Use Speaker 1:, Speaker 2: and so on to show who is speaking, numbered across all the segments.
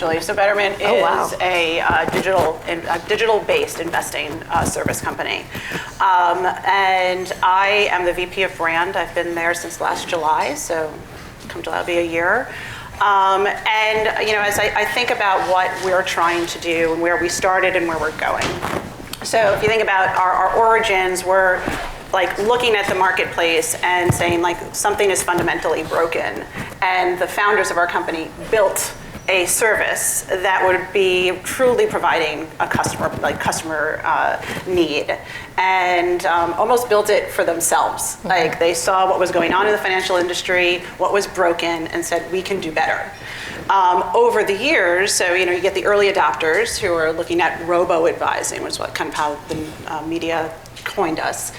Speaker 1: So Betterment is a digital-based investing service company. And I am the VP of brand. I've been there since last July, so come July will be a year. And as I think about what we're trying to do and where we started and where we're going. So if you think about our origins, we're like looking at the marketplace and saying like something is fundamentally broken. And the founders of our company built a service that would be truly providing a customer need, and almost built it for themselves. Mm-hmm. Like they saw what was going on in the financial industry, what was broken, and said we can do better. Over the years, so you get the early adopters who are looking at robo-advising, which is what kind of how the media coined us.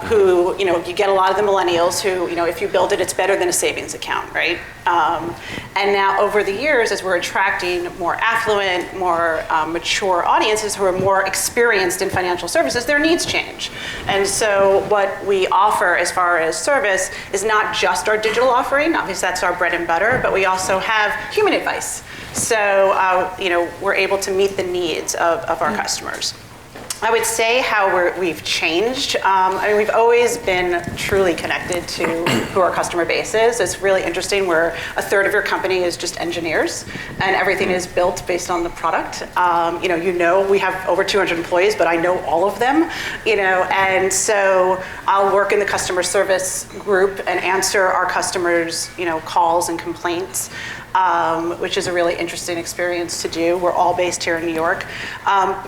Speaker 1: Who, you get a lot of the millennials who, if you build it, it's better than a savings account, right? And now over the years, as we're attracting more affluent, more mature audiences who are more experienced in financial services, their needs change. And so what we offer as far as service is not just our digital offering, obviously that's our bread and butter, but we also have human advice. So, we're able to meet the needs of our customers. I would say how we've changed. We've always been truly connected to who our customer base is. It's really interesting where a third of your company is just engineers and everything is built based on the product. We have over 200 employees, but I know all of them, and so I'll work in the customer service group and answer our customers, calls and complaints. Which is a really interesting experience to do. We're all based here in New York.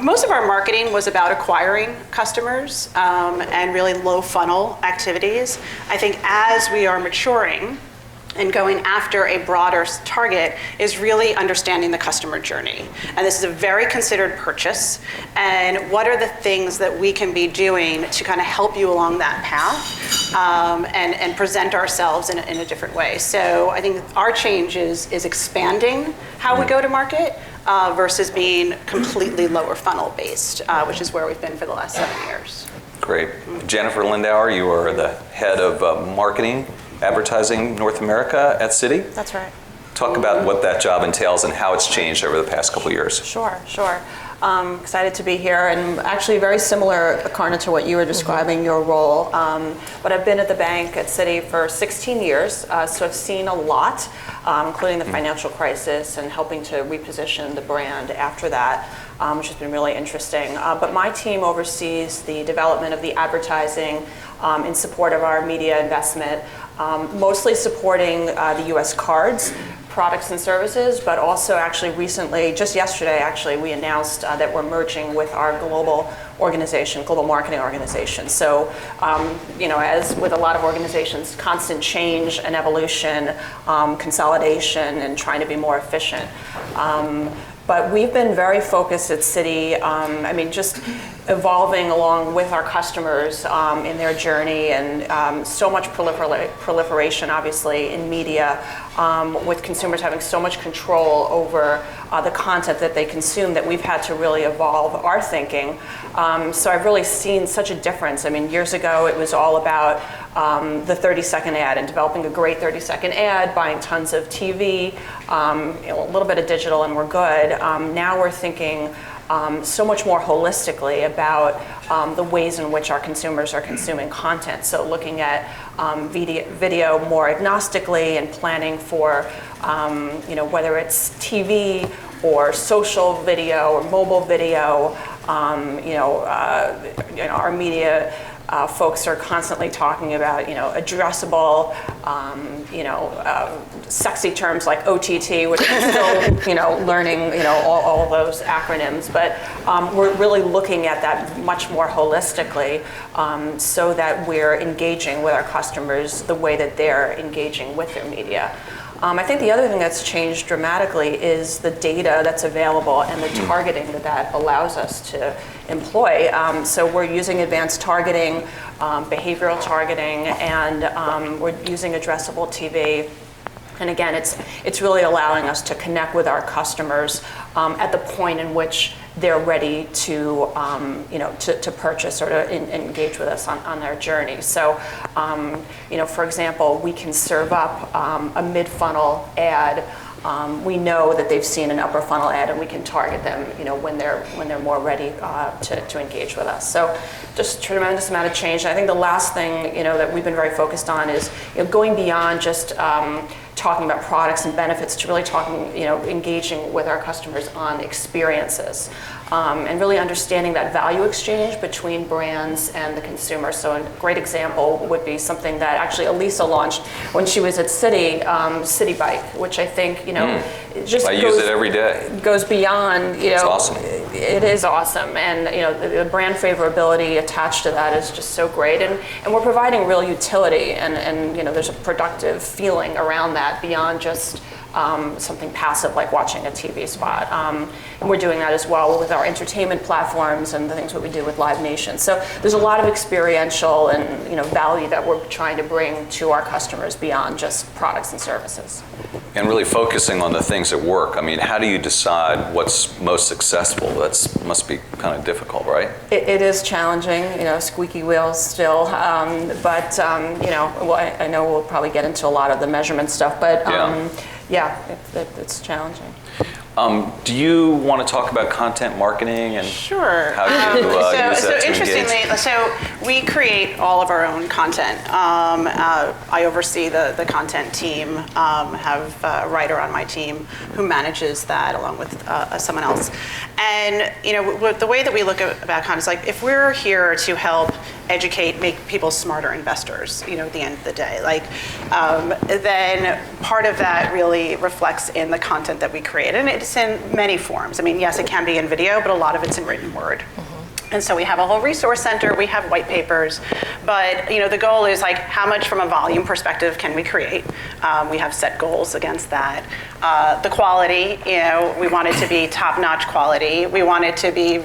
Speaker 1: Most of our marketing was about acquiring customers and really low funnel activities. I think as we are maturing and going after a broader target is really understanding the customer journey. And this is a very considered purchase. And what are the things that we can be doing to kind of help you along that path and present ourselves in a different way. So I think our change is expanding how we go to market versus being completely lower funnel based, which is where we've been for the last 7 years.
Speaker 2: Great. Jennifer Lindauer, you are the head of marketing advertising North America at Citi.
Speaker 3: That's right.
Speaker 2: Talk about what that job entails and how it's changed over the past couple of years.
Speaker 3: Sure. Excited to be here, and actually very similar, Karna, to what you were describing your role. But I've been at the bank at Citi for 16 years, so I've seen a lot, including the financial crisis and helping to reposition the brand after that, which has been really interesting. But my team oversees the development of the advertising in support of our media investment, mostly supporting the U.S. cards, products and services, but also actually recently, just yesterday actually, we announced that we're merging with our global marketing organization. So, as with a lot of organizations, constant change and evolution, consolidation, and trying to be more efficient. But we've been very focused at Citi, just evolving along with our customers in their journey, and so much proliferation, obviously, in media, with consumers having so much control over the content that they consume, that we've had to really evolve our thinking. So I've really seen such a difference. Years ago, it was all about the 30-second ad and developing a great 30-second ad, buying tons of TV, a little bit of digital, and we're good. Now we're thinking so much more holistically about the ways in which our consumers are consuming content. So looking at video more agnostically and planning for, whether it's TV or social video or mobile video. Our media folks are constantly talking about, addressable, sexy terms like OTT, which is still, learning, all those acronyms. But we're really looking at that much more holistically, so that we're engaging with our customers the way that they're engaging with their media. I think the other thing that's changed dramatically is the data that's available and the targeting that allows us to employ. So we're using advanced targeting, behavioral targeting, and we're using addressable TV. And again, it's really allowing us to connect with our customers at the point in which they're ready to to purchase or to engage with us on their journey. So, for example, we can serve up a mid-funnel ad we know that they've seen an upper funnel ad, and we can target them, when they're more ready to engage with us. So just tremendous amount of change. And I think the last thing, that we've been very focused on is going beyond just talking about products and benefits to really talking, engaging with our customers on experiences, and really understanding that value exchange between brands and the consumer. So a great example would be something that actually Elisa launched when she was at Citi, Citi Bike, which I think, it just
Speaker 2: use it every day.
Speaker 3: Goes beyond,
Speaker 2: It's awesome.
Speaker 3: It is awesome, and the brand favorability attached to that is just so great, and we're providing real utility, and there's a productive feeling around that beyond just something passive like watching a TV spot. And we're doing that as well with our entertainment platforms and the things that we do with Live Nation. So there's a lot of experiential and value that we're trying to bring to our customers beyond just products and services.
Speaker 2: And really focusing on the things that work. I mean, how do you decide what's most successful? That must be kind of difficult, right?
Speaker 3: It is challenging, squeaky wheels still. But I know we'll probably get into a lot of the measurement stuff, but it's challenging.
Speaker 2: Do you want to talk about content marketing and
Speaker 1: Sure.
Speaker 2: how do you use that to
Speaker 1: interestingly,
Speaker 2: engage?
Speaker 1: so we create all of our own content. I oversee the content team, have a writer on my team who manages that along with someone else. And the way that we look about content is like, if we're here to help educate, make people smarter investors, at the end of the day, then part of that really reflects in the content that we create. And it's in many forms. I mean, yes, it can be in video, but a lot of it's in written word. And so we have a whole resource center, we have white papers, but the goal is like, how much from a volume perspective can we create? We have set goals against that. The quality, we want it to be top-notch quality. We want it to be,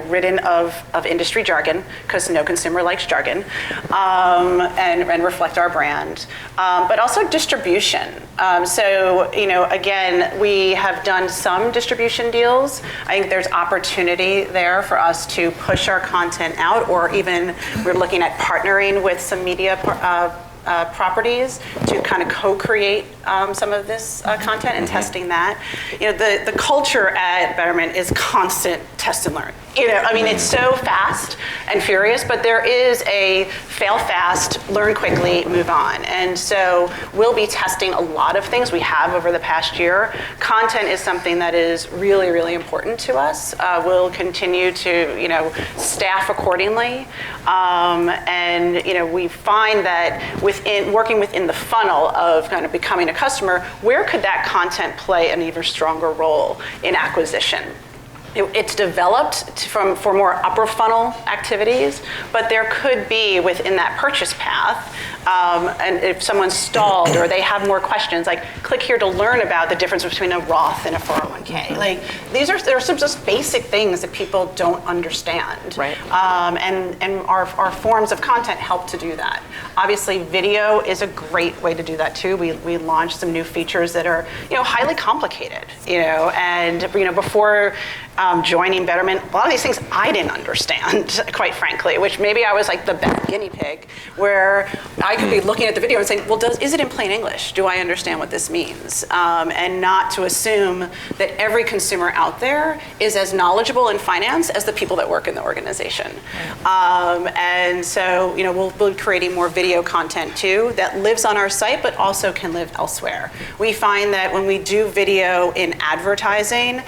Speaker 1: ridden of industry jargon, because no consumer likes jargon, and reflect our brand. But also distribution. Again, we have done some distribution deals. I think there's opportunity there for us to push our content out, or even we're looking at partnering with some media properties to kind of co-create some of this content and testing that. The culture at Betterment is constant test and learn. It's so fast and furious, but there is a fail fast, learn quickly, move on. And so we'll be testing a lot of things. We have over the past year. Content is something that is really, really important to us. We'll continue to, staff accordingly. We find that working within the funnel of kind of becoming a customer, where could that content play an even stronger role in acquisition? It's developed for more upper funnel activities, but there could be within that purchase path, and if someone's stalled or they have more questions, like click here to learn about the difference between a Roth and a 401k. Like there are some just basic things that people don't understand,
Speaker 3: right?
Speaker 1: And our forms of content help to do that. Obviously, video is a great way to do that too. We launched some new features that are highly complicated, and before joining Betterment, a lot of these things I didn't understand, quite frankly, which maybe I was like the best guinea pig, where I could be looking at the video and saying, well, is it in plain English? Do I understand what this means? And not to assume that every consumer out there is as knowledgeable in finance as the people that work in the organization. And so, we'll be creating more video content too that lives on our site, but also can live elsewhere. We find that when we do video in advertising,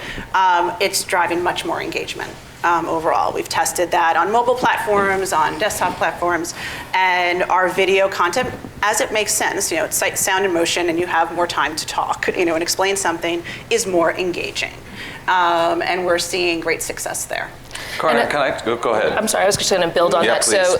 Speaker 1: it's driving much more engagement overall. We've tested that on mobile platforms, on desktop platforms, and our video content, as it makes sense, it's sight, sound, and motion, and you have more time to talk, and explain something, is more engaging. And we're seeing great success there.
Speaker 2: Can I go ahead?
Speaker 4: I'm sorry, I was just going to build on that.
Speaker 2: Please.
Speaker 4: So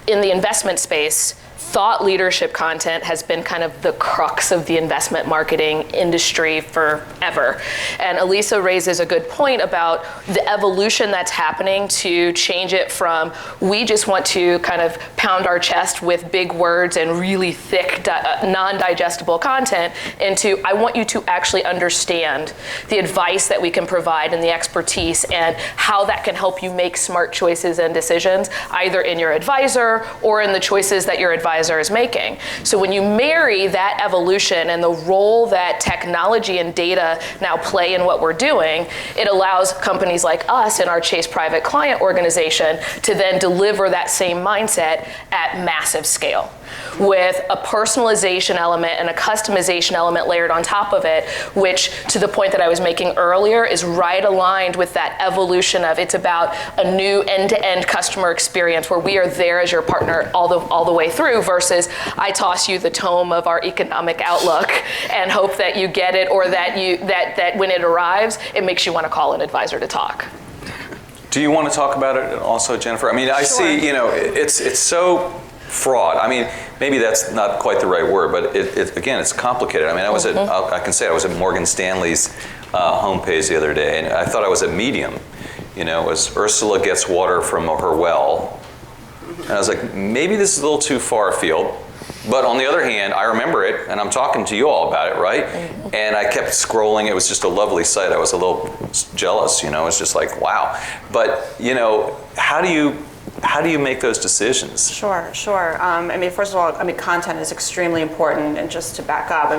Speaker 4: in the investment space, thought leadership content has been kind of the crux of the investment marketing industry forever. And Elisa raises a good point about the evolution that's happening to change it from, we just want to kind of pound our chest with big words and really thick, non-digestible content, into, I want you to actually understand the advice that we can provide and the expertise and how that can help you make smart choices and decisions, either in your advisor or in the choices that your advisor advisor is making. So when you marry that evolution and the role that technology and data now play in what we're doing, it allows companies like us in our Chase Private Client organization to then deliver that same mindset at massive scale, with a personalization element and a customization element layered on top of it, which, to the point that I was making earlier, is right aligned with that evolution of it's about a new end-to-end customer experience where we are there as your partner all the way through, versus I toss you the tome of our economic outlook and hope that you get it, or that when it arrives, it makes you want to call an advisor to talk.
Speaker 2: Do you want to talk about it also, Jennifer? I mean, I see, it's so fraught. I mean, maybe that's not quite the right word, but again, it's complicated. I mean, I was I was at Morgan Stanley's homepage the other day, and I thought I was at Medium. It was Ursula gets water from her well. And I was like, maybe this is a little too far afield. But on the other hand, I remember it, and I'm talking to you all about it, right? And I kept scrolling. It was just a lovely site. I was a little jealous, It was just like, wow. But, how do you make those decisions?
Speaker 3: Sure. I mean, first of all, content is extremely important, and just to back up,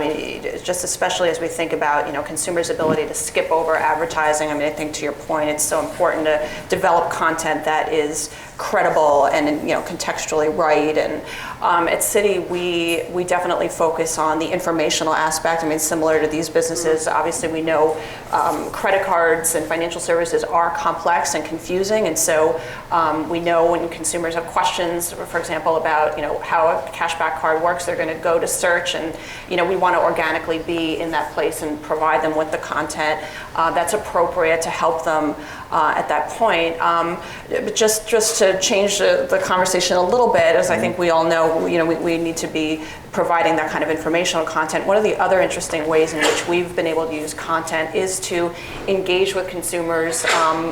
Speaker 3: just especially as we think about, consumers' ability to skip over advertising. I think to your point, it's so important to develop content that is credible and contextually right. And at Citi, we definitely focus on the informational aspect. Similar to these businesses, obviously we know credit cards and financial services are complex and confusing, and so we know when consumers have questions, for example, about how a cashback card works, they're going to go to search, and we want to organically be in that place and provide them with the content that's appropriate to help them at that point. But just to change the conversation a little bit, as I think we all know, we need to be providing that kind of informational content. One of the other interesting ways in which we've been able to use content is to engage with consumers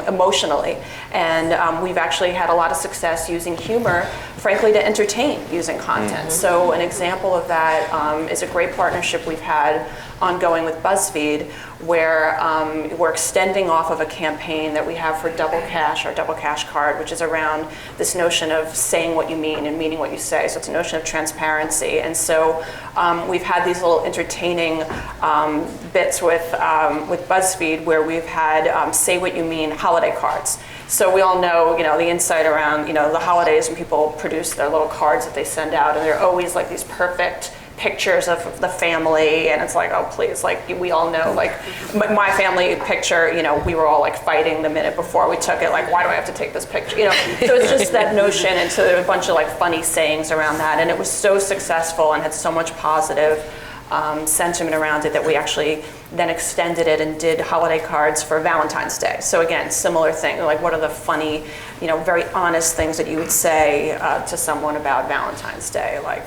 Speaker 3: emotionally. And we've actually had a lot of success using humor, frankly, to entertain using content. So an example of that is a great partnership we've had ongoing with BuzzFeed, where we're extending off of a campaign that we have for Double Cash, our Double Cash card, which is around this notion of saying what you mean and meaning what you say. So it's a notion of transparency. And so we've had these little entertaining bits with BuzzFeed where we've had say what you mean holiday cards. So we all know, the insight around, the holidays when people produce their little cards that they send out, and they're always like these perfect pictures of the family, and it's like, oh please, like we all know, like my family picture, we were all like fighting the minute before we took it, like why do I have to take this picture, so it's just that notion. And so there were a bunch of like funny sayings around that, and it was so successful and had so much positive sentiment around it that we actually then extended it and did holiday cards for Valentine's Day. So again, similar thing, like what are the funny, very honest things that you would say to someone about Valentine's Day, like,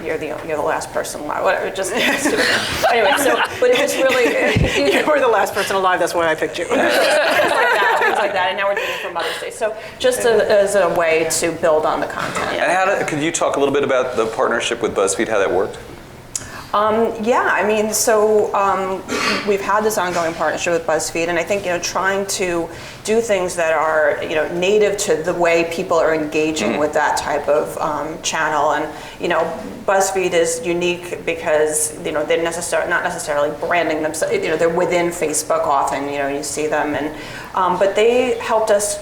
Speaker 3: you're the last person alive, whatever, just stupid. Anyway, so, but it was really,
Speaker 1: you were the last person alive, that's why I picked you.
Speaker 3: things like that, and now we're doing it for Mother's Day. So just as a way to build on the content.
Speaker 2: And could you talk a little bit about the partnership with BuzzFeed, how that worked?
Speaker 3: So we've had this ongoing partnership with BuzzFeed, and I think trying to do things that are native to the way people are engaging with that type of channel. And BuzzFeed is unique because they're not necessarily branding themselves. They're within Facebook often. You see them, and but they helped us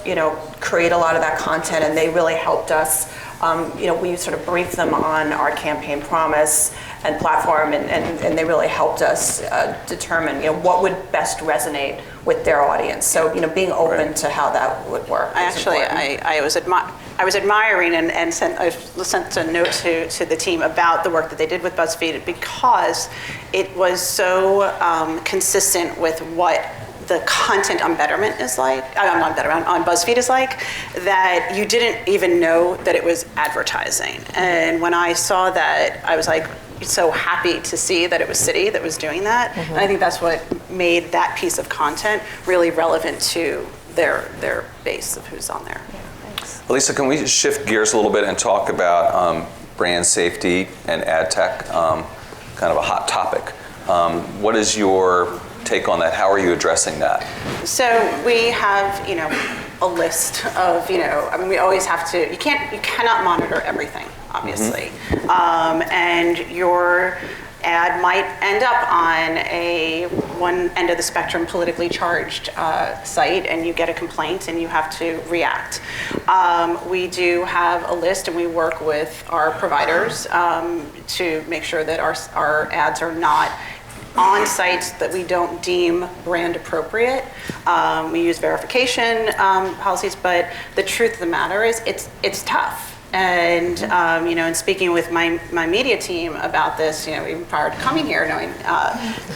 Speaker 3: create a lot of that content, and they really helped us. We sort of briefed them on our campaign promise and platform, and they really helped us determine what would best resonate with their audience. So being open to how that would work.
Speaker 1: I was admiring and sent a note to the team about the work that they did with BuzzFeed, because it was so consistent with what the content on Betterment is like, on BuzzFeed is like, that you didn't even know that it was advertising. And when I saw that, I was like so happy to see that it was Citi that was doing that. And I think that's what made that piece of content really relevant to their base of who's on there.
Speaker 2: Lisa, can we shift gears a little bit and talk about brand safety and ad tech, kind of a hot topic. What is your take on that? How are you addressing that?
Speaker 1: So we have, a list of, we always have to, you cannot monitor everything. obviously. And your ad might end up on one end of the spectrum politically charged site, and you get a complaint and you have to react. We do have a list, and we work with our providers to make sure that our ads are not on sites that we don't deem brand appropriate. We use verification policies, but the truth of the matter is it's tough. And in speaking with my media team about this, even prior to coming here, knowing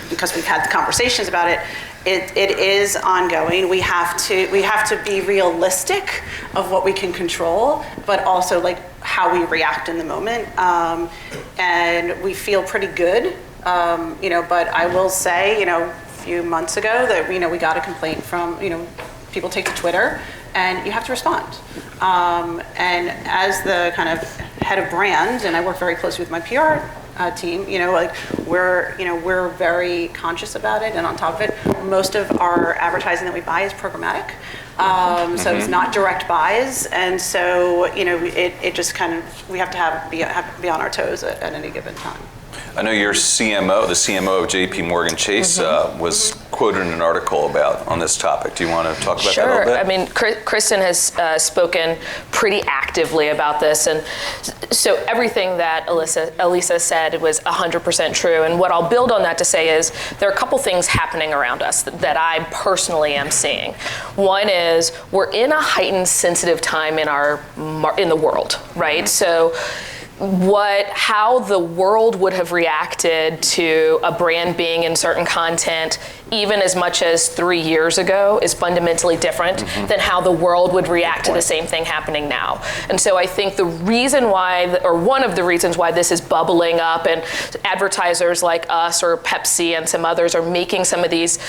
Speaker 1: because we've had the conversations about it, it is ongoing. We have to be realistic of what we can control, but also like how we react in the moment. And we feel pretty good, But I will say, a few months ago that we got a complaint from people take to Twitter. And you have to respond. And as the kind of head of brand, and I work very closely with my PR team, we're very conscious about it and on top of it. Most of our advertising that we buy is programmatic. So it's not direct buys. And so, it just kind of, we have to be on our toes at any given time.
Speaker 2: I know your CMO, the CMO of JP Morgan Chase, was quoted in an article on this topic. Do you want to talk about that a little bit?
Speaker 4: Sure. I mean, Kristen has spoken pretty actively about this, and so everything that Elisa said was 100% true. And what I'll build on that to say is there are a couple things happening around us that I personally am seeing. One is we're in a heightened sensitive time in the world, right? So how the world would have reacted to a brand being in certain content even as much as 3 years ago is fundamentally different than how the world would react to the same thing happening now. And so I think the reason why, or one of the reasons why this is bubbling up and advertisers like us or Pepsi and some others are making some of these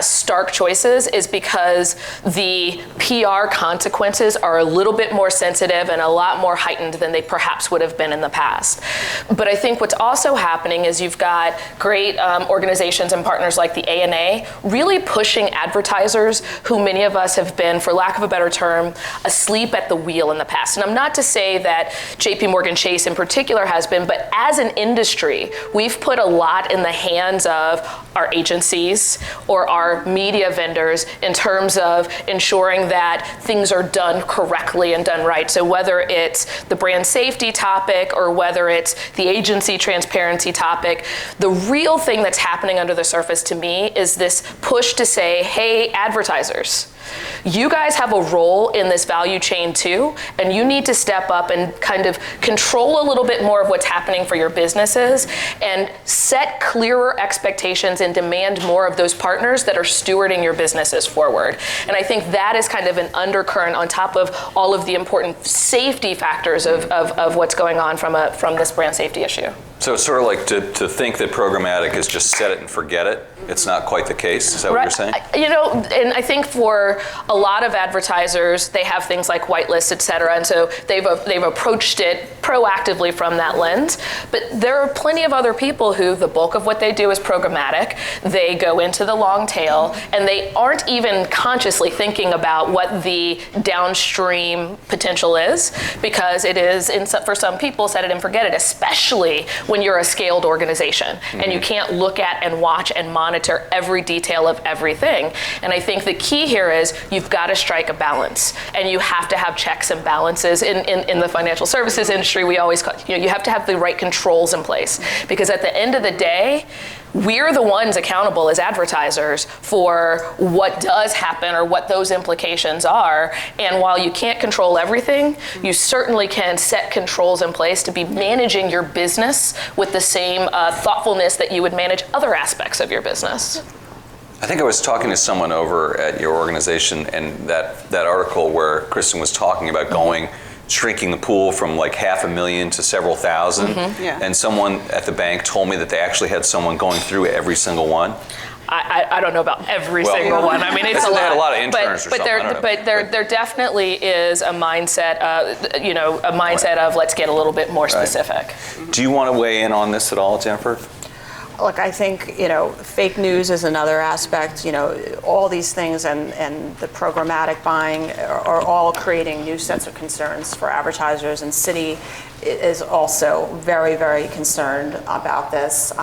Speaker 4: stark choices is because the PR consequences are a little bit more sensitive and a lot more heightened than they perhaps would have been in the past. But I think what's also happening is you've got great organizations and partners like the ANA really pushing advertisers who many of us have been, for lack of a better term, asleep at the wheel in the past. And I'm not to say that JP Morgan Chase in particular has been, but as an industry, we've put a lot in the hands of our agencies or our media vendors in terms of ensuring that things are done correctly and done right. So whether it's the brand safety topic or whether it's the agency transparency topic, the real thing that's happening under the surface to me is this push to say, hey, advertisers, you guys have a role in this value chain too, and you need to step up and kind of control a little bit more of what's happening for your businesses and set clearer expectations and demand more of those partners that are stewarding your businesses forward. And I think that is kind of an undercurrent on top of all of the important safety factors of what's going on from this brand safety issue.
Speaker 2: So it's sort of like to think that programmatic is just set it and forget it. It's not quite the case. Is that what you're saying?
Speaker 4: And I think for a lot of advertisers, they have things like whitelists, et cetera, and so they've approached it proactively from that lens. But there are plenty of other people who the bulk of what they do is programmatic. They go into the long tail, and they aren't even consciously thinking about what the downstream potential is, because it is, for some people, set it and forget it, especially when you're a scaled organization and you can't look at and watch and monitor every detail of everything. And I think the key here is you've got to strike a balance, and you have to have checks and balances. In the financial services industry, we always call, you have to have the right controls in place, because at the end of the day, we're the ones accountable as advertisers for what does happen or what those implications are. And while you can't control everything, you certainly can set controls in place to be managing your business with the same thoughtfulness that you would manage other aspects of your business.
Speaker 2: I think I was talking to someone over at your organization, and that article where Kristen was talking about shrinking the pool from like 500,000 to several thousand. And someone at the bank told me that they actually had someone going through every single one.
Speaker 4: I don't know about every single one. I mean, it's a lot.
Speaker 2: They had a lot of interns
Speaker 4: but there definitely is a mindset, of let's get a little bit more specific.
Speaker 2: Do you want to weigh in on this at all, Jennifer?
Speaker 3: Look, I think, fake news is another aspect. All these things and the programmatic buying are all creating new sets of concerns for advertisers, and Citi is also very, very concerned about this.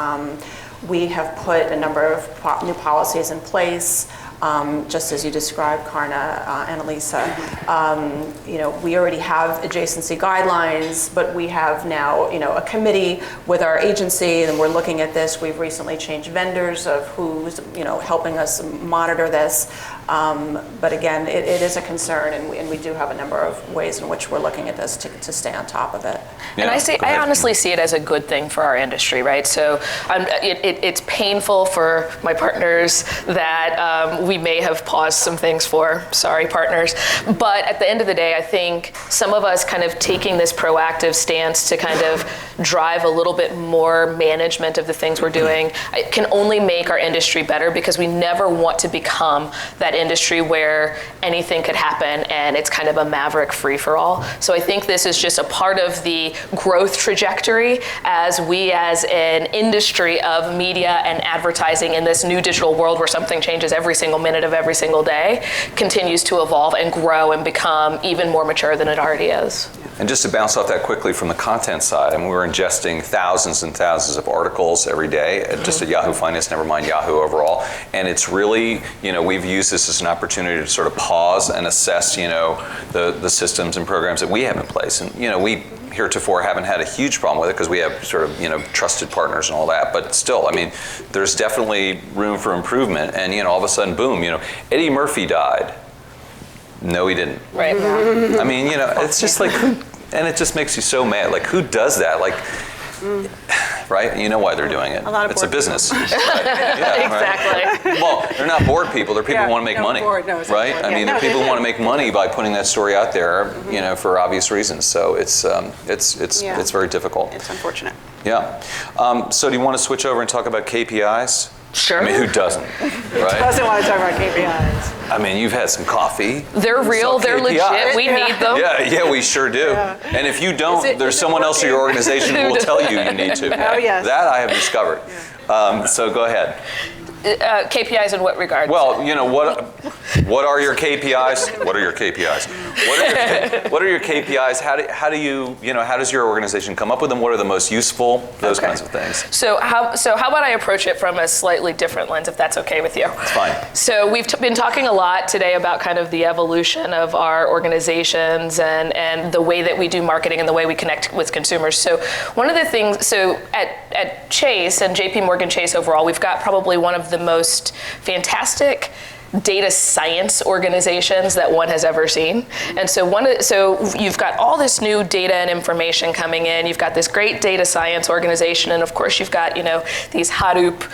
Speaker 3: We have put a number of new policies in place. Just as you described, Karna and Elisa, we already have adjacency guidelines, but we have now, a committee with our agency, and we're looking at this. We've recently changed vendors of who's, helping us monitor this. But again, it is a concern, and we do have a number of ways in which we're looking at this to stay on top of it.
Speaker 4: Yeah, and I honestly see it as a good thing for our industry, right? So it's painful for my partners that we may have paused some things for. Sorry, partners. But at the end of the day, I think some of us kind of taking this proactive stance to kind of drive a little bit more management of the things we're doing, it can only make our industry better, because we never want to become that industry where anything could happen and it's kind of a maverick free-for-all. So I think this is just a part of the growth trajectory as we, as an industry of media and advertising in this new digital world where something changes every single minute of every single day, continues to evolve and grow and become even more mature than it already is.
Speaker 2: And just to bounce off that quickly from the content side, we're ingesting thousands and thousands of articles every day, just at Yahoo Finance, never mind Yahoo overall. And it's really, we've used this as an opportunity to sort of pause and assess, the systems and programs that we have in place. And, we heretofore haven't had a huge problem with it because we have sort of, trusted partners and all that. But still, there's definitely room for improvement. And, all of a sudden, boom, Eddie Murphy died. No, he didn't.
Speaker 4: Right.
Speaker 2: It's just like, and it just makes you so mad. Like, who does that? Like, right? You know why they're doing it. It's a business. Right? Yeah,
Speaker 4: exactly.
Speaker 2: Right? Well, they're not bored people. They're people who want to make money. Right? They're people who want to make money by putting that story out there, for obvious reasons. So it's very difficult.
Speaker 1: It's unfortunate.
Speaker 2: Yeah. So do you want to switch over and talk about KPIs?
Speaker 4: Sure.
Speaker 2: Who doesn't, right?
Speaker 1: Who doesn't want to talk about KPIs?
Speaker 2: You've had some coffee.
Speaker 4: They're real, they're legit, we need them.
Speaker 2: Yeah, we sure do. Yeah. And if you don't, there's someone else in your organization who will tell you need to.
Speaker 1: Oh, yes.
Speaker 2: That I have discovered. Yeah. So go ahead.
Speaker 4: KPIs in what regard?
Speaker 2: Well, what are your KPIs? What are your KPIs? What are your KPIs? How does your organization come up with them? What are the most useful? Those kinds of things.
Speaker 4: So how about I approach it from a slightly different lens, if that's okay with you?
Speaker 2: It's fine.
Speaker 4: So we've been talking a lot today about kind of the evolution of our organizations and the way that we do marketing and the way we connect with consumers. So one of the things, at Chase and JP Morgan Chase overall, we've got probably one of the most fantastic data science organizations that one has ever seen. And so you've got all this new data and information coming in. You've got this great data science organization, and of course you've got these Hadoop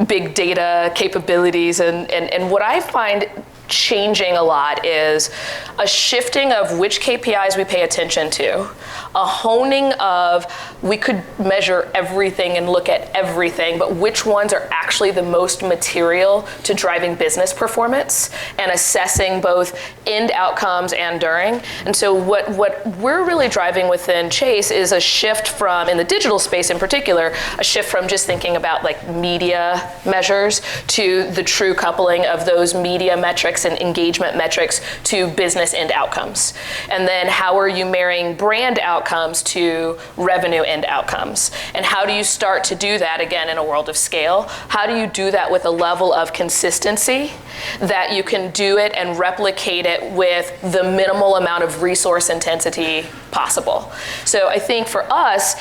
Speaker 4: big data capabilities. And what I find changing a lot is a shifting of which KPIs we pay attention to, a honing of we could measure everything and look at everything, but which ones are actually the most material to driving business performance and assessing both end outcomes and during. And so what we're really driving within Chase is a shift from, in the digital space in particular, a shift from just thinking about like media measures to the true coupling of those media metrics and engagement metrics to business end outcomes. And then how are you marrying brand outcomes to revenue end outcomes? And how do you start to do that, again, in a world of scale? How do you do that with a level of consistency that you can do it and replicate it with the minimal amount of resource intensity possible? So I think for us,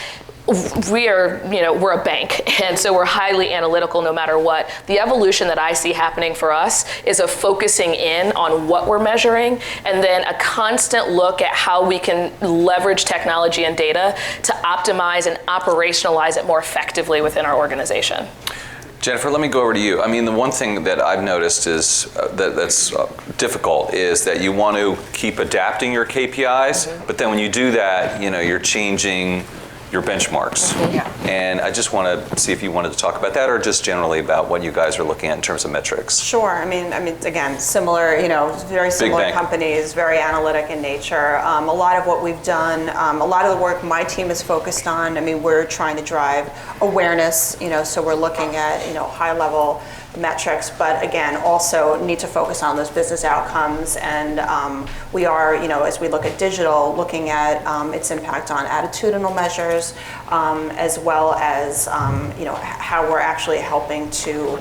Speaker 4: we're a bank, and so we're highly analytical no matter what. The evolution that I see happening for us is a focusing in on what we're measuring, and then a constant look at how we can leverage technology and data to optimize and operationalize it more effectively within our organization.
Speaker 2: Jennifer, let me go over to you. I mean, the one thing that I've noticed is that's difficult is that you want to keep adapting your KPIs, but then when you do that, you're changing your benchmarks.
Speaker 3: Yeah.
Speaker 2: And I just want to see if you wanted to talk about that or just generally about what you guys are looking at in terms of metrics.
Speaker 3: Sure. I mean, again, similar, very similar
Speaker 2: bank.
Speaker 3: companies, very analytic in nature. A lot of what we've done, a lot of the work my team is focused on, we're trying to drive awareness, so we're looking at, high-level metrics, but again, also need to focus on those business outcomes. And we are, as we look at digital, looking at its impact on attitudinal measures, as well as, how we're actually helping to,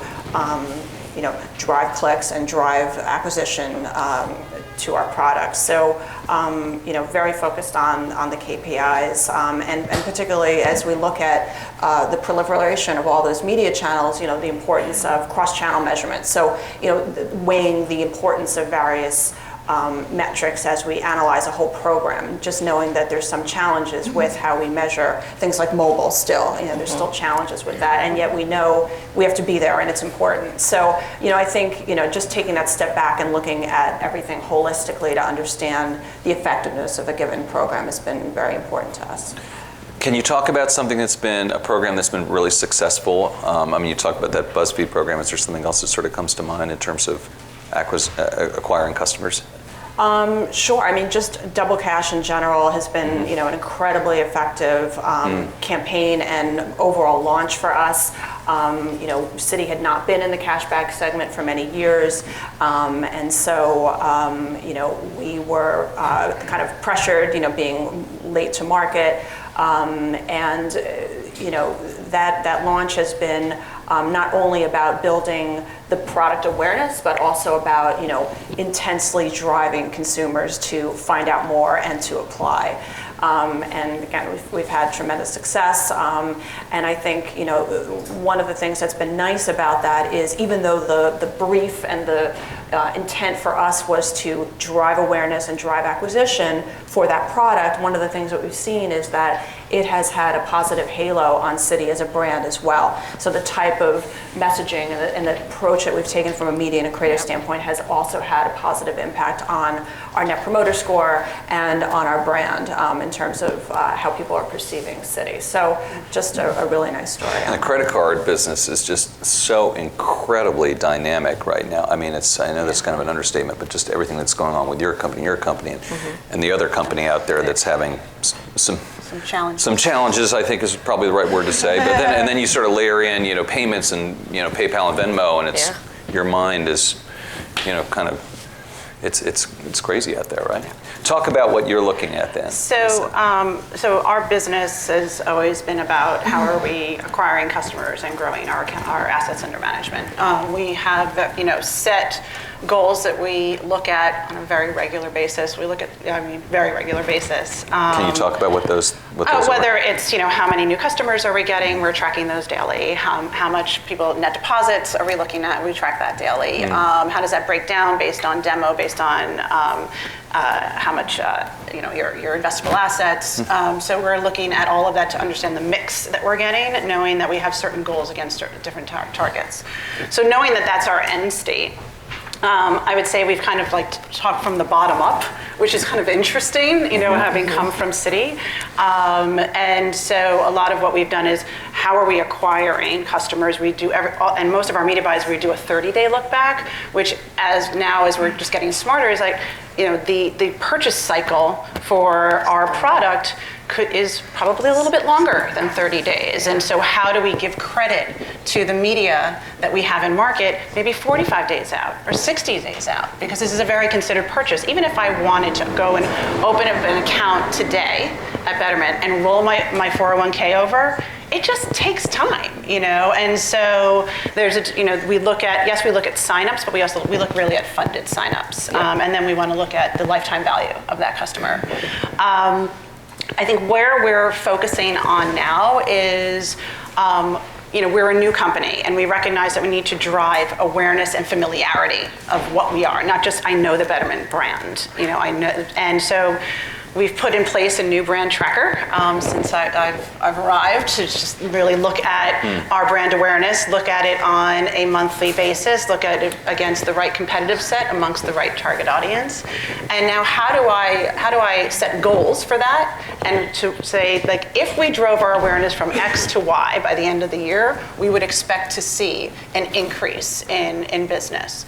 Speaker 3: drive clicks and drive acquisition to our products. So, very focused on the KPIs, and particularly as we look at the proliferation of all those media channels, the importance of cross-channel measurement. So, weighing the importance of various metrics as we analyze a whole program, just knowing that there's some challenges with how we measure things like mobile still. There's still challenges with that, and yet we know we have to be there and it's important. So, I think, just taking that step back and looking at everything holistically to understand the effectiveness of a given program has been very important to us.
Speaker 2: Can you talk about something that's been a program that's been really successful? You talked about that BuzzFeed program. Is there something else that sort of comes to mind in terms of acquiring customers?
Speaker 3: Sure. Just Double Cash in general has been, an incredibly effective campaign and overall launch for us. Citi had not been in the cashback segment for many years, and so, we were kind of pressured, being late to market, and that launch has been not only about building the product awareness, but also about, intensely driving consumers to find out more and to apply. And again, we've had tremendous success. And I think, one of the things that's been nice about that is even though the brief and the intent for us was to drive awareness and drive acquisition for that product, one of the things that we've seen is that it has had a positive halo on Citi as a brand as well. So the type of messaging and the approach that we've taken from a media and a creative standpoint has also had a positive impact on our Net Promoter Score and on our brand in terms of how people are perceiving Citi. So just a really nice story.
Speaker 2: And the credit card business is just so incredibly dynamic right now. I know that's kind of an understatement, but just everything that's going on with your company, and the other company out there that's having some challenges, I think is probably the right word to say. But then you sort of layer in, payments and, PayPal and Venmo, and it's your mind is, kind of, it's crazy out there, right? Talk about what you're looking at then.
Speaker 1: So our business has always been about how are we acquiring customers and growing our assets under management. We have, set goals that we look at on a very regular basis. We look at, very regular basis.
Speaker 2: Can you talk about what those are?
Speaker 1: Whether it's, how many new customers are we getting? We're tracking those daily. How much net deposits are we looking at? We track that daily. How does that break down based on demo, based on how much, your investable assets. So we're looking at all of that to understand the mix that we're getting, knowing that we have certain goals against different targets. So knowing that that's our end state, I would say we've kind of talked from the bottom up, which is kind of interesting, having come from Citi. And so a lot of what we've done is how are we acquiring customers? We do and most of our media buys, we do a 30-day look back, which as we're just getting smarter is the purchase cycle for our product is probably a little bit longer than 30 days. And so how do we give credit to the media that we have in market maybe 45 days out or 60 days out? Because this is a very considered purchase. Even if I wanted to go and open up an account today at Betterment and roll my 401k over, it just takes time, and so there's we look at signups, but we look really at funded signups, and then we want to look at the lifetime value of that customer. I think where we're focusing on now is, we're a new company, and we recognize that we need to drive awareness and familiarity of what we are, not just I know the Betterment brand, I know, and so We've put in place a new brand tracker since I've arrived to just really look at our brand awareness, look at it on a monthly basis, look at it against the right competitive set amongst the right target audience. And now how do I set goals for that and to say, like, if we drove our awareness from X to Y by the end of the year, we would expect to see an increase in business.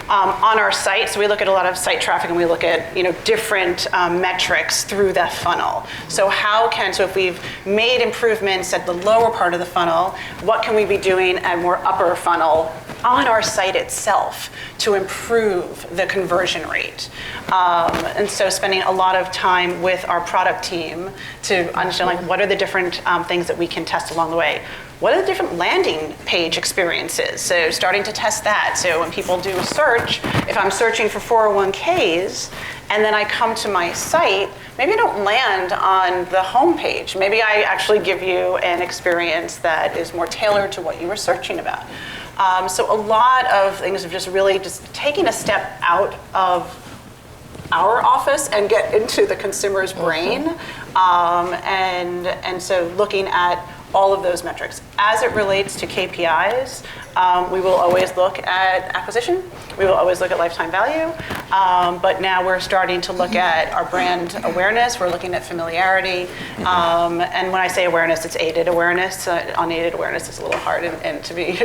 Speaker 1: On our site, so we look at a lot of site traffic and we look at different metrics through that funnel. So if we've made improvements at the lower part of the funnel, what can we be doing at more upper funnel on our site itself to improve the conversion rate? And so spending a lot of time with our product team to understand, like, what are the different things that we can test along the way. What are the different landing page experiences? So starting to test that. So when people do a search, if I'm searching for 401ks and then I come to my site, maybe I don't land on the home page. Maybe I actually give you an experience that is more tailored to what you were searching about. So a lot of things of just really just taking a step out of our office and get into the consumer's brain. And so looking at all of those metrics. As it relates to KPIs, we will always look at acquisition. We will always look at lifetime value. But now we're starting to look at our brand awareness. We're looking at familiarity. And when I say awareness, it's aided awareness. Unaided awareness is a little hard and to be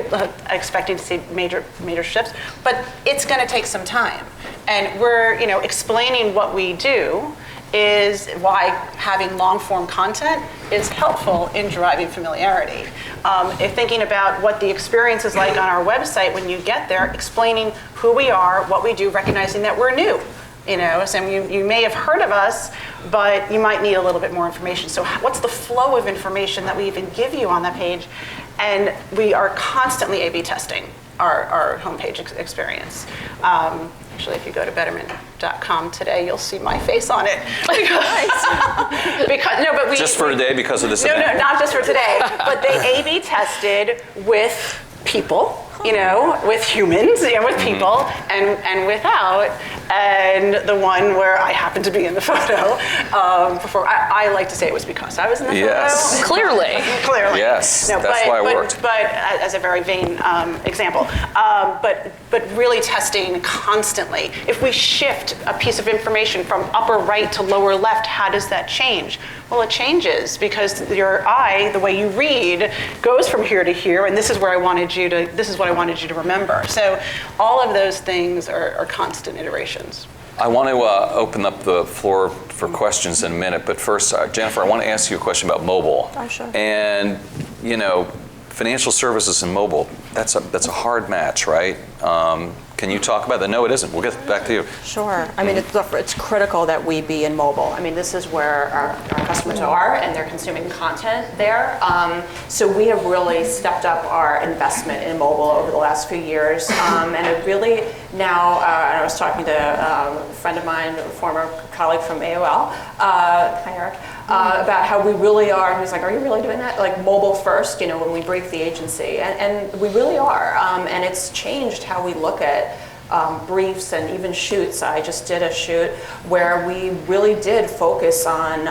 Speaker 1: expecting to see major shifts. But it's going to take some time. And we're explaining what we do is why having long-form content is helpful in driving familiarity. If thinking about what the experience is like on our website when you get there, explaining who we are, what we do, recognizing that we're new. So you may have heard of us, but you might need a little bit more information. So what's the flow of information that we even give you on that page? And we are constantly A/B testing our homepage experience. Actually, if you go to betterment.com today, you'll see my face on it.
Speaker 2: Just for a day because of this event?
Speaker 1: No, not just for today. But they A/B tested with people, with humans, with people, and without. And the one where I happened to be in the photo, before I like to say it was because I was in the photo.
Speaker 4: Clearly.
Speaker 2: Yes, that's why it worked.
Speaker 1: But as a very vain example, but really testing constantly. If we shift a piece of information from upper right to lower left, how does that change? Well, it changes because your eye, the way you read, goes from here to here, and this is what I wanted you to remember. So all of those things are constant iterations.
Speaker 2: I want to open up the floor for questions in a minute, but first, Jennifer, I want to ask you a question about mobile.
Speaker 3: Oh, sure.
Speaker 2: And, financial services and mobile, that's a hard match, right? Can you talk about that? No, it isn't. We'll get back to you.
Speaker 3: Sure. I mean, it's critical that we be in mobile. I mean, this is where our customers are, and they're consuming content there. So we have really stepped up our investment in mobile over the last few years. And it really now, and I was talking to a friend of mine, a former colleague from AOL, hi Eric, about how we really are, and he's like, are you really doing that? Like mobile first, when we brief the agency. And we really are. And it's changed how we look at briefs and even shoots. I just did a shoot where we really did focus on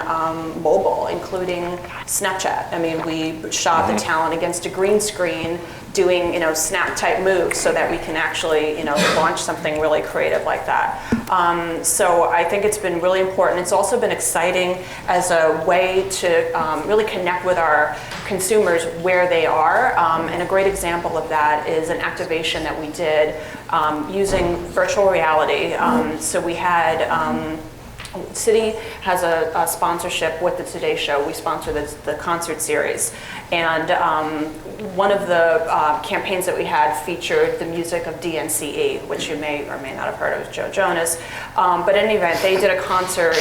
Speaker 3: mobile, including Snapchat. I mean, we shot the talent against a green screen doing, snap type moves so that we can actually, launch something really creative like that. So I think it's been really important. It's also been exciting as a way to really connect with our consumers where they are. And a great example of that is an activation that we did using virtual reality. So we had Citi has a sponsorship with the Today Show. We sponsor the concert series. And one of the campaigns that we had featured the music of DNCE, which you may or may not have heard of, Joe Jonas. But in any event, they did a concert.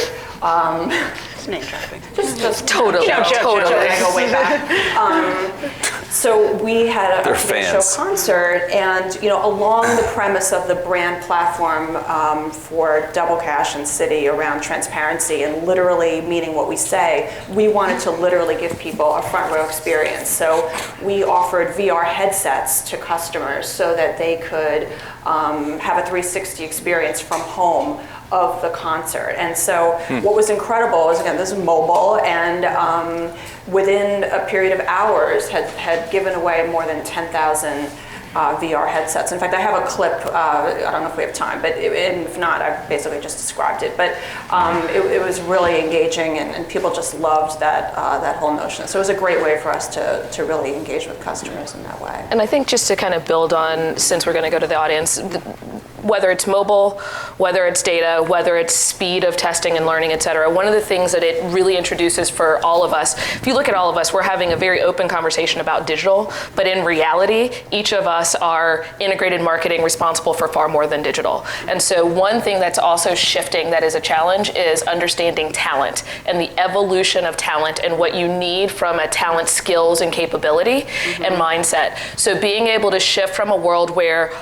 Speaker 3: Name dropping. Just
Speaker 4: totally.
Speaker 3: Totally. I go way back. So we had a Today Show concert, and along the premise of the brand platform for Double Cash and Citi around transparency and literally meaning what we say, we wanted to literally give people a front row experience. So we offered VR headsets to customers so that they could have a 360 experience from home of the concert. And so what was incredible is, again, this is mobile, and within a period of hours had given away more than 10,000 VR headsets. In fact, I have a clip, I don't know if we have time, but if not, I've basically just described it. But it was really engaging, and people just loved that whole notion. So it was a great way for us to really engage with customers in that way.
Speaker 4: And I think just to kind of build on, since we're going to go to the audience, whether it's mobile, whether it's data, whether it's speed of testing and learning, et cetera, one of the things that it really introduces for all of us, if you look at all of us, we're having a very open conversation about digital, but in reality, each of us are integrated marketing responsible for far more than digital. And so one thing that's also shifting that is a challenge is understanding talent and the evolution of talent and what you need from a talent skills and capability and mindset. So being able to shift from a world where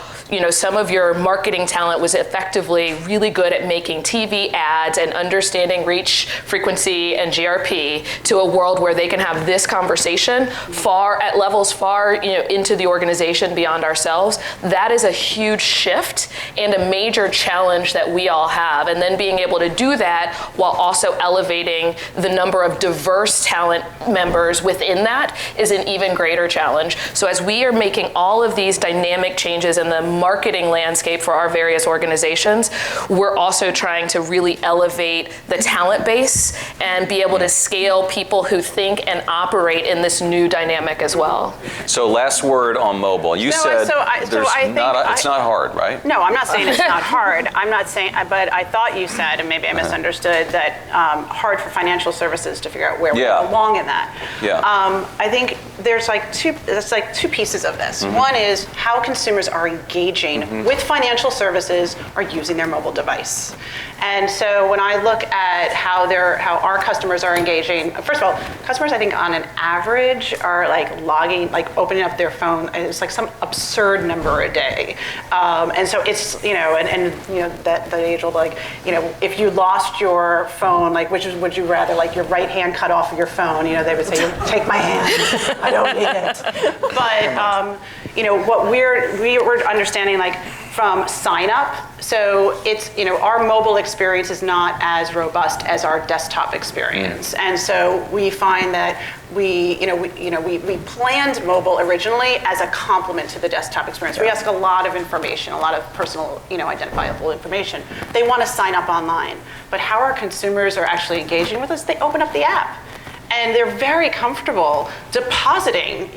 Speaker 4: some of your marketing talent was effectively really good at making TV ads and understanding reach, frequency, and GRP, to a world where they can have this conversation at levels far into the organization beyond ourselves. That is a huge shift and a major challenge that we all have. And then being able to do that while also elevating the number of diverse talent members within that is an even greater challenge. So as we are making all of these dynamic changes in the marketing landscape for our various organizations, we're also trying to really elevate the talent base and be able to scale people who think and operate in this new dynamic as well.
Speaker 2: So last word on mobile. You said it's not hard, right?
Speaker 1: No, I'm not saying it's not hard. I'm not saying, but I thought you said, and maybe I misunderstood, that hard for financial services to figure out where we belong in that.
Speaker 2: Yeah.
Speaker 1: I think there's two pieces of this. One is how consumers are engaging with financial services are using their mobile device. And so when I look at how our customers are engaging, first of all, customers I think on an average are opening up their phone, it's like some absurd number a day. And so it's, that the age old, if you lost your phone, which would you rather, your right hand cut off of your phone, they would say, take my hand, I don't need it. But, what we're understanding, from sign up, so it's, our mobile experience is not as robust as our desktop experience. And so we find that we planned mobile originally as a complement to the desktop experience. We ask a lot of information, a lot of personal, identifiable information. They want to sign up online, but how our consumers are actually engaging with us, they open up the app. And they're very comfortable depositing,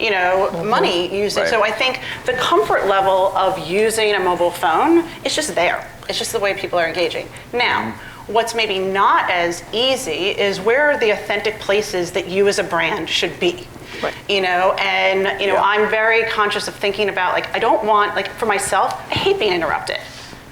Speaker 1: money using.
Speaker 2: Right.
Speaker 1: So I think the comfort level of using a mobile phone is just there. It's just the way people are engaging. Now, what's maybe not as easy is where are the authentic places that you as a brand should be. Right. I'm very conscious of thinking about, I don't want, for myself, I hate being interrupted.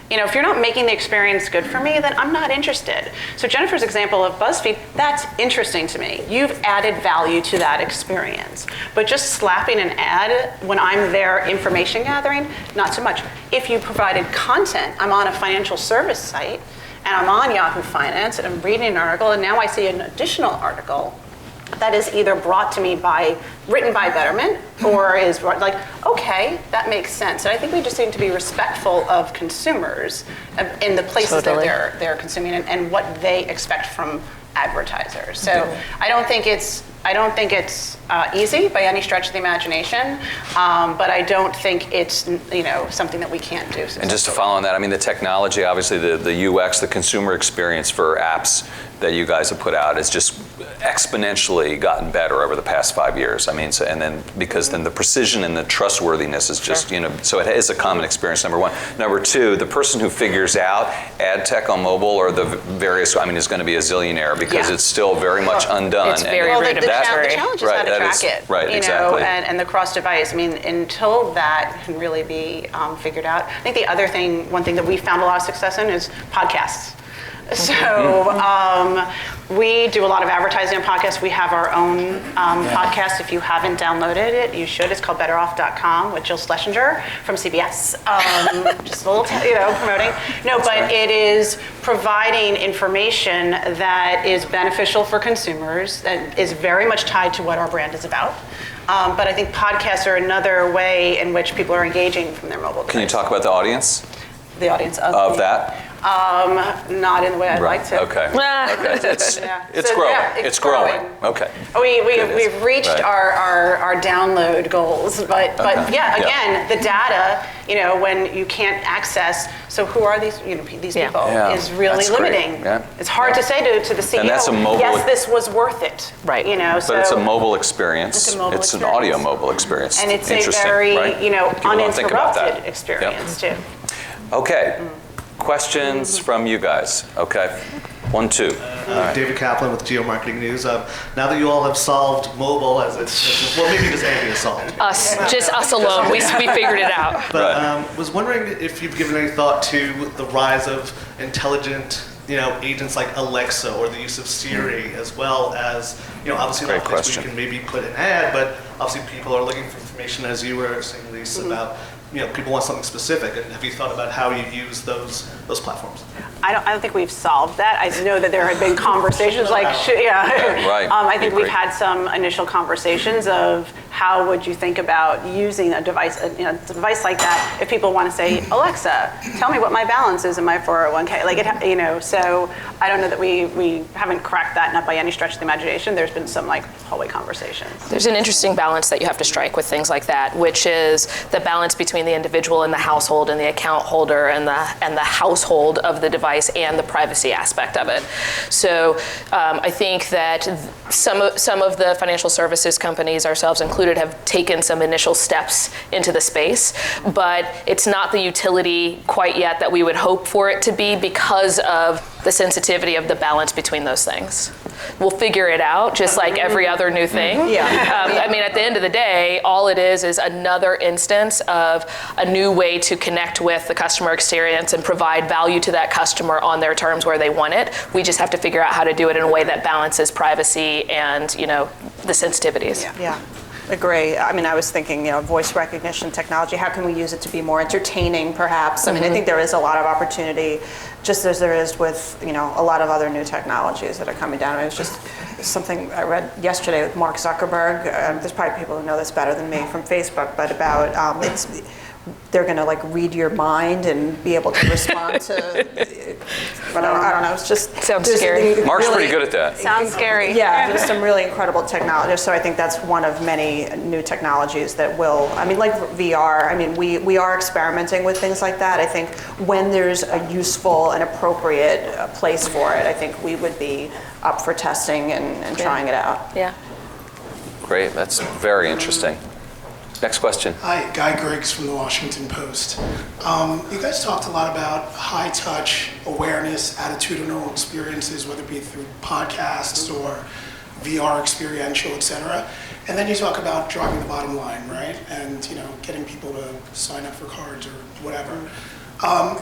Speaker 1: If you're not making the experience good for me, then I'm not interested. So Jennifer's example of BuzzFeed, that's interesting to me. You've added value to that experience. But just slapping an ad when I'm there information gathering, not so much. If you provided content, I'm on a financial service site, and I'm on Yahoo Finance, and I'm reading an article, and now I see an additional article that is either brought to me written by Betterment, or is okay, that makes sense. And I think we just need to be respectful of consumers in the places that they're consuming and what they expect from advertisers. So I don't think it's easy by any stretch of the imagination, but I don't think it's something that we can't do.
Speaker 2: And just to follow on that, the technology, obviously the UX, the consumer experience for apps that you guys have put out is just exponentially gotten better over the past 5 years. And then because then the precision and the trustworthiness is just, so it is a common experience, number one. Number two, the person who figures out ad tech on mobile or the various, is going to be a zillionaire because it's still very much undone.
Speaker 4: It's very rudimentary.
Speaker 1: The challenge is how to track it.
Speaker 2: Right, exactly.
Speaker 1: And the cross-device. Until that can really be figured out. I think one thing that we found a lot of success in is podcasts. So we do a lot of advertising on podcasts. We have our own podcast. If you haven't downloaded it, you should. It's called BetterOff.com with Jill Schlesinger from CBS. Just a little, promoting. No, but it is providing information that is beneficial for consumers, that is very much tied to what our brand is about. But I think podcasts are another way in which people are engaging from their mobile device.
Speaker 2: Can you talk about the audience?
Speaker 1: The audience
Speaker 2: of that?
Speaker 1: Not in the way I'd like to.
Speaker 2: Okay. Okay. It's
Speaker 1: Yeah.
Speaker 2: it's
Speaker 1: So,
Speaker 2: growing.
Speaker 1: yeah,
Speaker 2: it's growing. Okay.
Speaker 1: We've reached
Speaker 2: Right.
Speaker 1: our download goals, but
Speaker 2: Okay.
Speaker 1: yeah,
Speaker 2: Yeah.
Speaker 1: again, the data, when you can't access, so who are these these
Speaker 4: Yeah.
Speaker 1: people
Speaker 2: Yeah.
Speaker 1: is really
Speaker 2: That's great.
Speaker 1: limiting.
Speaker 2: Yeah.
Speaker 1: It's hard to say to the CEO,
Speaker 2: And that's a mobile-
Speaker 1: yes, this was worth it.
Speaker 4: Right.
Speaker 2: But it's a mobile experience.
Speaker 1: It's a mobile
Speaker 2: an
Speaker 1: experience.
Speaker 2: audio mobile experience.
Speaker 1: And it's a
Speaker 2: Interesting,
Speaker 1: very,
Speaker 2: right? People don't think about that.
Speaker 1: uninterrupted experience too.
Speaker 2: Okay. Questions from you guys? Okay. 1, 2.
Speaker 5: David Kaplan with Geo Marketing News. Now that you all have solved mobile, well, maybe just Andy has solved.
Speaker 4: Just us alone. We figured it out.
Speaker 5: But was wondering if you've given any thought to the rise of intelligent, agents like Alexa or the use of Siri, as well as, obviously
Speaker 2: Great
Speaker 5: a lot of things
Speaker 2: question.
Speaker 5: we can maybe put an ad, but obviously people are looking for information, as you were saying, Lisa, about, people want something specific. And have you thought about how you use those platforms?
Speaker 1: I don't think we've solved that. I know that there have been conversations like,
Speaker 2: Right.
Speaker 1: I think we've
Speaker 2: Agreed.
Speaker 1: had some initial conversations of how would you think about using a device, device like that if people want to say, Alexa, tell me what my balance is in my 401k. So I don't know that we haven't cracked that, not by any stretch of the imagination. There's been some hallway conversations.
Speaker 4: There's an interesting balance that you have to strike with things like that, which is the balance between the individual and the household and the account holder and the household of the device and the privacy aspect of it. So I think that some of the financial services companies, ourselves included, have taken some initial steps into the space, but it's not the utility quite yet that we would hope for it to be because of the sensitivity of the balance between those things. We'll figure it out, just like every other new thing.
Speaker 3: Yeah.
Speaker 4: At the end of the day, all it is another instance of a new way to connect with the customer experience and provide value to that customer on their terms where they want it. We just have to figure out how to do it in a way that balances privacy and, the sensitivities.
Speaker 3: Yeah. Agree. I was thinking, voice recognition technology, how can we use it to be more entertaining, perhaps? I think there is a lot of opportunity, just as there is with, a lot of other new technologies that are coming down. It was just something I read yesterday with Mark Zuckerberg. There's probably people who know this better than me from Facebook, but about they're going to read your mind and be able to respond to. But I don't know. It's just
Speaker 4: Sounds scary.
Speaker 2: Mark's pretty good at that.
Speaker 1: Sounds scary.
Speaker 3: Yeah, there's some really incredible technology. So I think that's one of many new technologies that will, like VR, we are experimenting with things like that. I think when there's a useful and appropriate place for it, I think we would be up for testing and trying it out.
Speaker 4: Yeah.
Speaker 2: Great. That's very interesting. Next question.
Speaker 6: Hi, Guy Griggs from the Washington Post. You guys talked a lot about high touch awareness, attitudinal experiences, whether it be through podcasts or VR experiential, et cetera. And then you talk about driving the bottom line, right? And getting people to sign up for cards or whatever.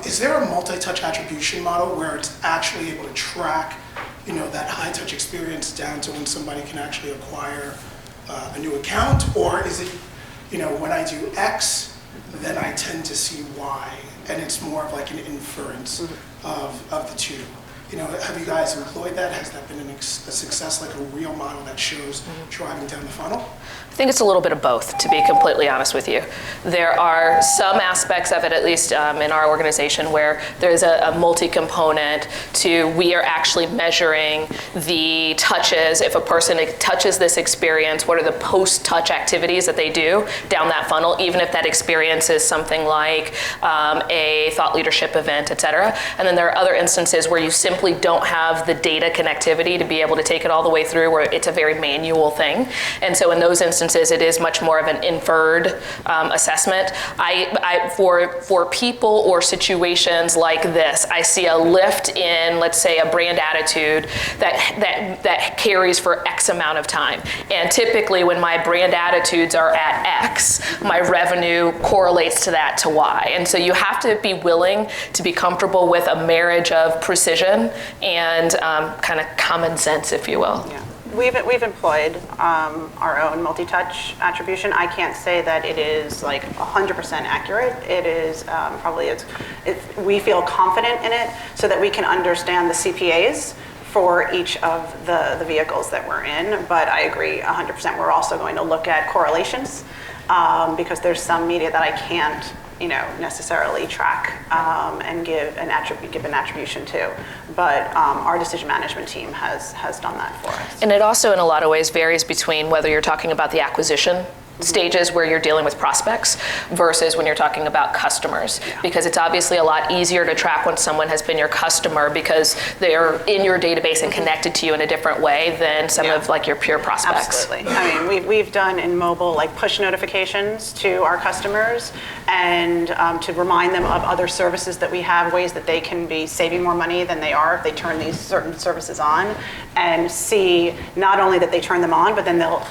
Speaker 6: Is there a multi-touch attribution model where it's actually able to track, that high touch experience down to when somebody can actually acquire a new account? Or is it, when I do X, then I tend to see Y, and it's more of an inference of the two. Have you guys employed that? Has that been a success, a real model that shows driving down the funnel?
Speaker 4: I think it's a little bit of both, to be completely honest with you. There are some aspects of it, at least in our organization, where there's a multi-component to we are actually measuring the touches. If a person touches this experience, what are the post-touch activities that they do down that funnel, even if that experience is something like a thought leadership event, et cetera. And then there are other instances where you simply don't have the data connectivity to be able to take it all the way through, where it's a very manual thing. And so in those instances, it is much more of an inferred assessment. For people or situations like this, I see a lift in, let's say, a brand attitude that carries for X amount of time. And typically, when my brand attitudes are at X, my revenue correlates to that to Y. And so you have to be willing to be comfortable with a marriage of precision and kind of common sense, if you will.
Speaker 1: Yeah. We've employed our own multi-touch attribution. I can't say that it is 100% accurate. It is probably we feel confident in it so that we can understand the CPAs for each of the vehicles that we're in. But I agree 100%. We're also going to look at correlations because there's some media that I can't necessarily track and give an attribution to. But our decision management team has done that for us.
Speaker 4: And it also, in a lot of ways, varies between whether you're talking about the acquisition stages where you're dealing with prospects versus when you're talking about customers, because it's obviously a lot easier to track when someone has been your customer because they're in your database and connected to you in a different way than some of like your pure prospects.
Speaker 1: Absolutely. I mean, we've done in mobile like push notifications to our customers and to remind them of other services that we have, ways that they can be saving more money than they are if they turn these certain services on, and see not only that they turn them on, but then they'll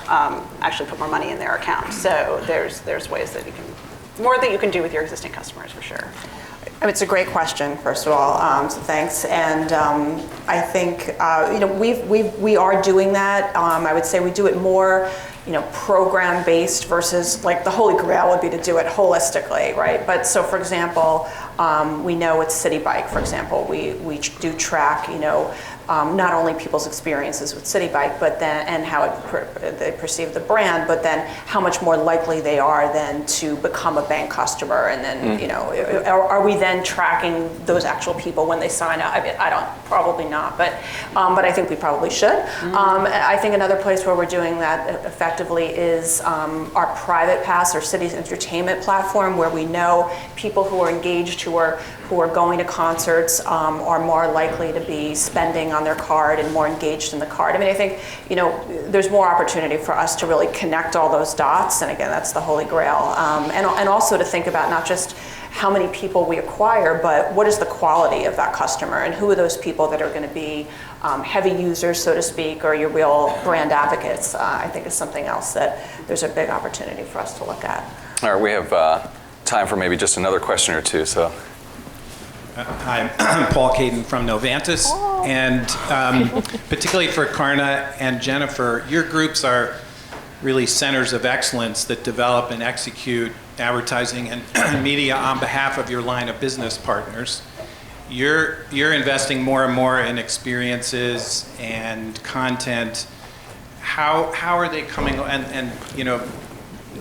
Speaker 1: actually put more money in their account. So there's ways that more that you can do with your existing customers for sure.
Speaker 3: It's a great question, first of all, so thanks. And I think, we are doing that. I would say we do it more, program-based versus like the holy grail would be to do it holistically, right? But so for example, we know with City Bike, for example, we do track, not only people's experiences with City Bike, but then, and how they perceive the brand, but then how much more likely they are then to become a bank customer. And then, are we then tracking those actual people when they sign up? I mean, I don't, probably not, but I think we probably should. I think another place where we're doing that effectively is our Private Pass or Cities Entertainment platform, where we know people who are engaged, who are going to concerts are more likely to be spending on their card and more engaged in the card. I mean, I think, there's more opportunity for us to really connect all those dots. And again, that's the holy grail. And also to think about not just how many people we acquire, but what is the quality of that customer and who are those people that are going to be heavy users, so to speak, or your real brand advocates, I think is something else that there's a big opportunity for us to look at.
Speaker 2: All right, we have time for maybe just another question or two, so.
Speaker 7: Hi, I'm Paul Caden from Novantis, and particularly for Karna and Jennifer, your groups are really centers of excellence that develop and execute advertising and media on behalf of your line of business partners. You're investing more and more in experiences and content. How are they coming,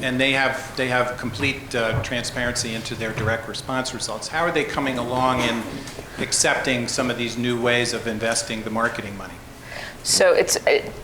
Speaker 7: and they have complete transparency into their direct response results. How are they coming along in accepting some of these new ways of investing the marketing money?
Speaker 4: So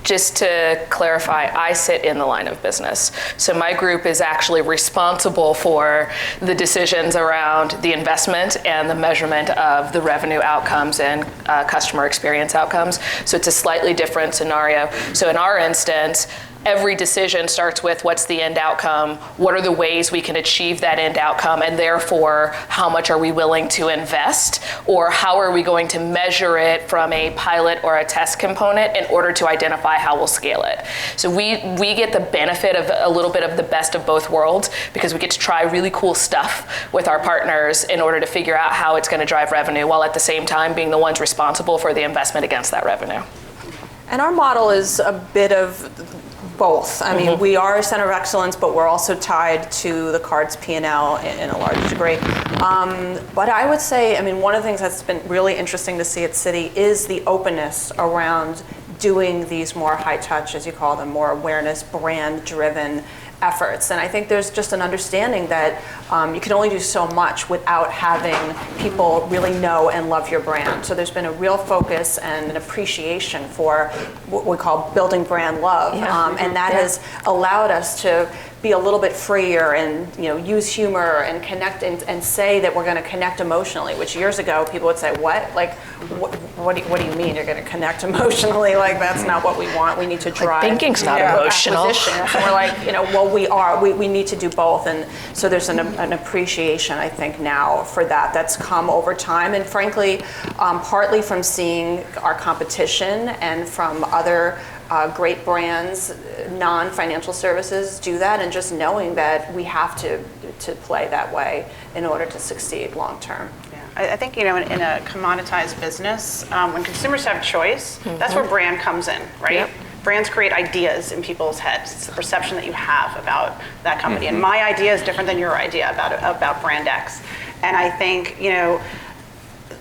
Speaker 4: just to clarify, I sit in the line of business. So my group is actually responsible for the decisions around the investment and the measurement of the revenue outcomes and customer experience outcomes. So it's a slightly different scenario. So in our instance, every decision starts with what's the end outcome, what are the ways we can achieve that end outcome, and therefore how much are we willing to invest, or how are we going to measure it from a pilot or a test component in order to identify how we'll scale it. So we get the benefit of a little bit of the best of both worlds, because we get to try really cool stuff with our partners in order to figure out how it's going to drive revenue, while at the same time being the ones responsible for the investment against that revenue.
Speaker 3: And our model is a bit of both. I mean, we are a center of excellence, but we're also tied to the card's P&L in a large degree. But I would say, one of the things that's been really interesting to see at Citi is the openness around doing these more high touch, as you call them, more awareness, brand driven efforts. And I think there's just an understanding that you can only do so much without having people really know and love your brand. So there's been a real focus and an appreciation for what we call building brand love. And that has allowed us to be a little bit freer and use humor and connect and say that we're going to connect emotionally, which years ago people would say, what? Like, what do you mean you're going to connect emotionally? Like, that's not what we want. We need to drive.
Speaker 4: Thinking's not emotional.
Speaker 3: And we're like, well, we need to do both. And so there's an appreciation, I think, now for that's come over time. And frankly, partly from seeing our competition and from other great brands, non-financial services do that, and just knowing that we have to play that way in order to succeed long term.
Speaker 1: I think, in a commoditized business, when consumers have choice, that's where brand comes in, right? Yep. Brands create ideas in people's heads. It's the perception that you have about that company. And my idea is different than your idea about brand X. And I think,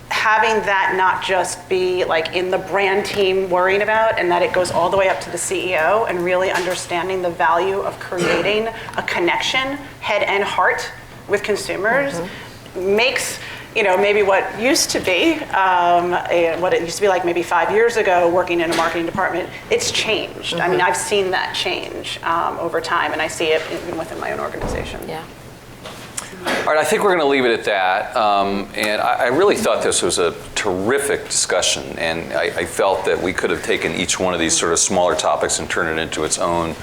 Speaker 1: having that not just be like in the brand team worrying about, and that it goes all the way up to the CEO, and really understanding the value of creating a connection, head and heart, with consumers makes, maybe what used to be, what it used to be like maybe 5 years ago working in a marketing department, it's changed. I mean, I've seen that change over time, and I see it even within my own organization.
Speaker 4: Yeah.
Speaker 2: All right, I think we're going to leave it at that. And I really thought this was a terrific discussion, and I felt that we could have taken each one of these sort of smaller topics and turned it into its own,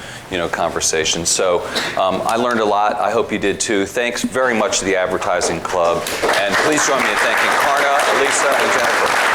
Speaker 2: conversation. So I learned a lot. I hope you did too. Thanks very much to the Advertising Club, and please join me in thanking Karna, Elisa, and Jennifer.